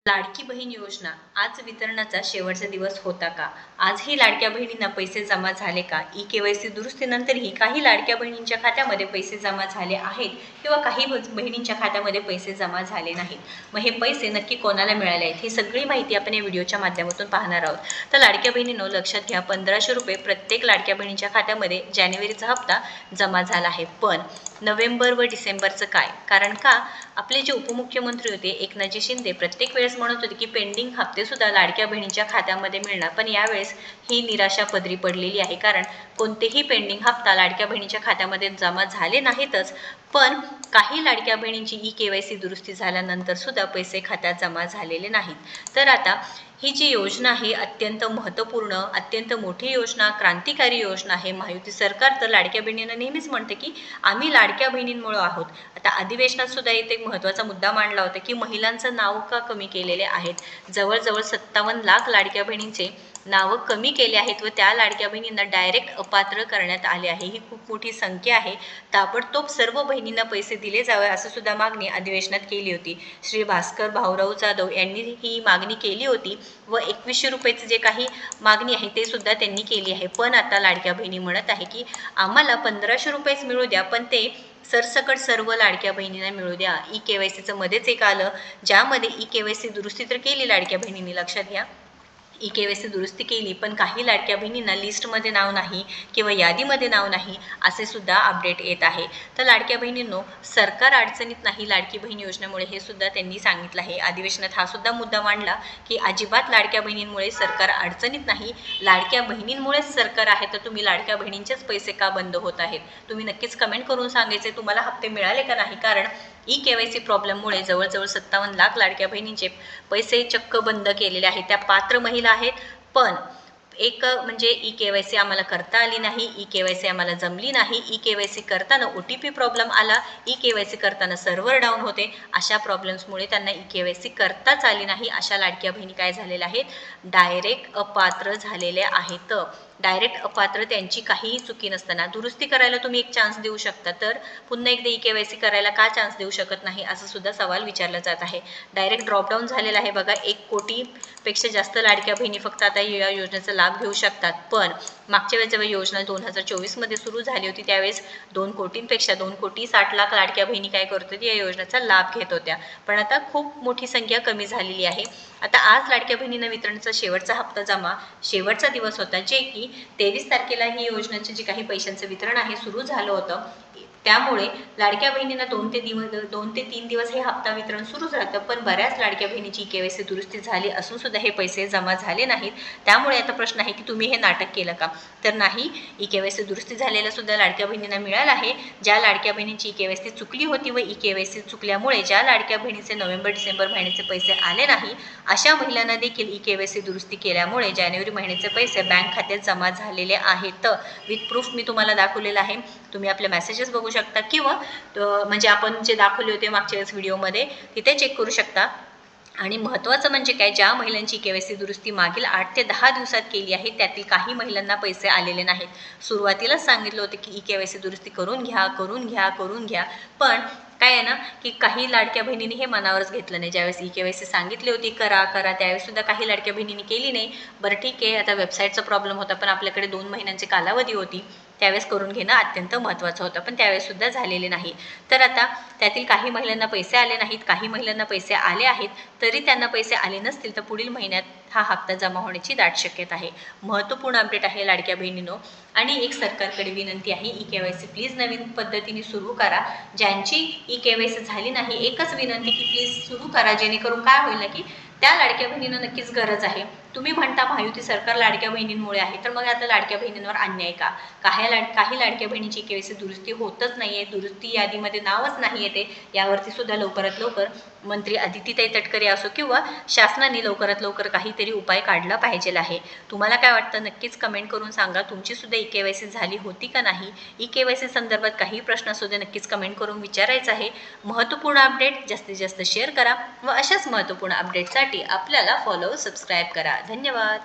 लाडकी बहीण योजना आज वितरणाचा शेवटचा दिवस होता का? आजही लाडक्या बहिणींना पैसे जमा झाले का? ई-केवायसी दुरुस्तीनंतरही काही लाडक्या बहिणींच्या खात्यामध्ये पैसे जमा झाले आहेत किंवा काही बहिणींच्या खात्यामध्ये पैसे जमा झाले नाहीत. मग हे पैसे नक्की कोणाला मिळाले आहेत? ही सगळी माहिती आपण या व्हिडिओच्या माध्यमातून पाहणार आहोत. तर लाडक्या बहिणींनो, लक्षात घ्या, 1500 रुपये प्रत्येक लाडक्या बहिणीच्या खात्यामध्ये जानेवारीचा हप्ता जमा झाला आहे. पण नोव्हेंबर व डिसेंबरचं काय? कारण का आपले जे उपमुख्यमंत्री होते एकनाथजी शिंदे प्रत्येक वेळेस म्हणत होते की पेंडिंग हप्ते सुद्धा लाडक्या बहिणीच्या खात्यामध्ये मिळणार, पण यावेळेस ही निराशा पदरी पडलेली आहे. कारण कोणतेही पेंडिंग हप्ता लाडक्या बहिणीच्या खात्यामध्ये जमा झाले नाहीतच, पण काही लाडक्या बहिणींची ई-केवायसी दुरुस्ती झाल्यानंतर सुद्धा पैसे खात्यात जमा झालेले नाहीत. तर आता ही जी योजना आहे अत्यंत महत्त्वपूर्ण, अत्यंत मोठी योजना, क्रांतिकारी योजना आहे. महायुती सरकार तर लाडक्या बहिणींना नेहमीच म्हणते की आम्ही लाडक्या बहिणींमुळे आहोत. आता अधिवेशनात सुद्धा इथे एक महत्त्वाचा मुद्दा मांडला होता की महिलांचं नाव का कमी केलेले आहेत. जवळजवळ 57 लाख लाडक्या बहिणींचे नावं कमी केले आहेत व त्या लाडक्या बहिणींना डायरेक्ट अपात्र करण्यात आले आहे. ही खूप मोठी संख्या आहे. ताबडतोब सर्व बहिणींना पैसे दिले जावे असं सुद्धा मागणी अधिवेशनात केली होती. श्री भास्कर भाऊराव जाधव यांनी ही मागणी केली होती व 2100 रुपयाचे जे काही मागणी आहे ते सुद्धा त्यांनी केली आहे. पण आता लाडक्या बहिणी म्हणत आहे की आम्हाला 1500 रुपयेच मिळू द्या, पण ते सरसकट सर्व लाडक्या बहिणींना मिळू द्या. ई-केवायसीचं मध्येच एक आलं ज्यामध्ये ई-केवायसी दुरुस्ती तर केली लाडक्या बहिणींनी, लक्षात घ्या, ई-केवायसी दुरुस्ती केली, पण काही लाडक्या बहिणींना लिस्टमध्ये नाव नाही किंवा यादीमध्ये नाव नाही असे सुद्धा अपडेट येत आहे. तर लाडक्या बहिणींनो, सरकार अडचणीत नाही लाडकी बहीण योजनेमुळे, हे सुद्धा त्यांनी सांगितलं आहे. अधिवेशनात हा सुद्धा मुद्दा मांडला की अजिबात लाडक्या बहिणींमुळे सरकार अडचणीत नाही, लाडक्या बहिणींमुळेच सरकार आहे. तर तुम्ही लाडक्या बहिणींचेच पैसे का बंद होत आहेत? तुम्ही नक्कीच कमेंट करून सांगायचे तुम्हाला हप्ते मिळाले का नाही. कारण ई-केवायसी प्रॉब्लेममुळे जवळजवळ 57 लाख लाडक्या बहिणींचे पैसे चक्क बंद केलेले आहेत. त्या पात्र महिला आहेत, पण एक म्हणजे ई-केवायसी आम्हाला करता आली नाही, ई-केवायसी आम्हाला जमली नाही, ई-केवायसी करताना OTP प्रॉब्लेम आला, ई-केवायसी करताना सर्व्हर डाऊन होते, अशा प्रॉब्लेम्समुळे त्यांना ई-केवायसी करताच आली नाही. अशा लाडक्या बहिणी काय झालेल्या आहेत, डायरेक्ट अपात्र झालेल्या आहेत. डायरेक्ट अपात्र, त्यांची काहीही चुकी नसताना. दुरुस्ती करायला तुम्ही एक चान्स देऊ शकता, तर पुन्हा एकदा ई-केवायसी करायला का चान्स देऊ शकत नाही, असं सुद्धा सवाल विचारला जात आहे. डायरेक्ट ड्रॉपडाऊन झालेला आहे बघा. 1 कोटीपेक्षा जास्त लाडक्या बहिणी फक्त आता या योजनेचा लाभ घेऊ शकतात. पण मागच्या वेळेस जेव्हा योजना 2024 मध्ये सुरू झाली होती त्यावेळेस 2 कोटींपेक्षा 2,60,00,000 लाडक्या बहिणी काय करत होत्या, या योजनेचा लाभ घेत होत्या. पण आता खूप मोठी संख्या कमी झालेली आहे. आता आज लाडक्या बहिणींना वितरणाचा शेवटचा हप्ता जमा शेवटचा दिवस होता, जे की 23 तारखेला ही योजनेचे जे काही पैशांचं वितरण आहे सुरू झालं होतं. त्यामुळे लाडक्या बहिणींना 2 ते 3 दिवस हे हप्ता वितरण सुरूच राहतं. पण बऱ्याच लाडक्या बहिणीची ई-केवायसी दुरुस्ती झाली असून सुद्धा हे पैसे जमा झाले नाहीत. त्यामुळे आता प्रश्न आहे की तुम्ही हे नाटक केलं का? तर नाही, ई-केवायसी दुरुस्ती झालेला सुद्धा लाडक्या बहिणींना मिळाला आहे. ज्या लाडक्या बहिणीची ई-केवायसी चुकली होती व ई-केवायसी चुकल्यामुळे ज्या लाडक्या बहिणीचे नोव्हेंबर डिसेंबर महिन्याचे पैसे आले नाही, अशा महिलांना देखील ई-केवायसी दुरुस्ती केल्यामुळे जानेवारी महिन्याचे पैसे बँक खात्यात जमा झालेले आहेत. विथ प्रूफ मी तुम्हाला दाखवलेलं आहे. तुम्ही आपले मेसेजेस बघू शकता किंवा म्हणजे आपण जे दाखवले होते मागच्या वेळेस व्हिडिओमध्ये तिथे चेक करू शकता. आणि महत्त्वाचं म्हणजे काय, ज्या महिलांची केवायसी दुरुस्ती मागील 8 ते 10 दिवसात केली आहे त्यातील काही महिलांना पैसे आलेले नाहीत. सुरुवातीलाच सांगितलं होतं की ई-केवायसी दुरुस्ती करून घ्या, पण काय आहे ना की काही लाडक्या बहिणींनी हे मनावरच घेतलं नाही. ज्यावेळेस ई-केवायसी सांगितली होती करा त्यावेळेस सुद्धा काही लाडक्या बहिणींनी केली नाही. बरं ठीक आहे, आता वेबसाईटचा प्रॉब्लेम होता, पण आपल्याकडे 2 महिन्यांची कालावधी होती, त्यावेळेस करून घेणं अत्यंत महत्त्वाचं होतं, पण त्यावेळेस सुद्धा झालेले नाही. तर आता त्यातील काही महिलांना पैसे आले नाहीत, काही महिलांना पैसे आले आहेत. तरी त्यांना पैसे आले नसतील तर पुढील महिन्यात हा हप्ता जमा होण्याची दाट शक्यता आहे. महत्त्वपूर्ण अपडेट आहे लाडक्या बहिणींनो. आणि एक सरकारकडे विनंती आहे, ई-केवायसी प्लीज नवीन पद्धतीने सुरू करा. ज्यांची ई-केवायसी झाली नाही, एकच विनंती की प्लीज सुरू करा, जेणेकरून काय होईल ना की त्या लाडक्या बहिणींना नक्कीच गरज आहे. तुम्ही म्हणता महायुती सरकार लाडक्या बहिणींमुळे आहे, तर मग आता लाडक्या बहिणींवर अन्याय का? काही लाडक्या बहिणीची केवायसी दुरुस्ती होतच नाहीये, दुरुस्ती यादीमध्ये नावच नाही येते. यावरती सुद्धा लवकरात लवकर मंत्री अदितीताई तटकरे असो किंवा शासनाने लवकरात लवकर काहीतरी उपाय काढला पाहिजे आहे. तुम्हाला काय वाटतं नक्कीच कमेंट करून सांगा. तुमची सुद्धा ई-केवायसी झाली होती का नाही? ई-केवायसी संदर्भात काही प्रश्न सुद्धा नक्कीच कमेंट करून विचारायचं आहे. महत्त्वपूर्ण अपडेट जास्तीत जास्त शेअर करा व अशाच महत्त्वपूर्ण अपडेटसाठी आपल्याला फॉलो सबस्क्राईब करा. धन्यवाद.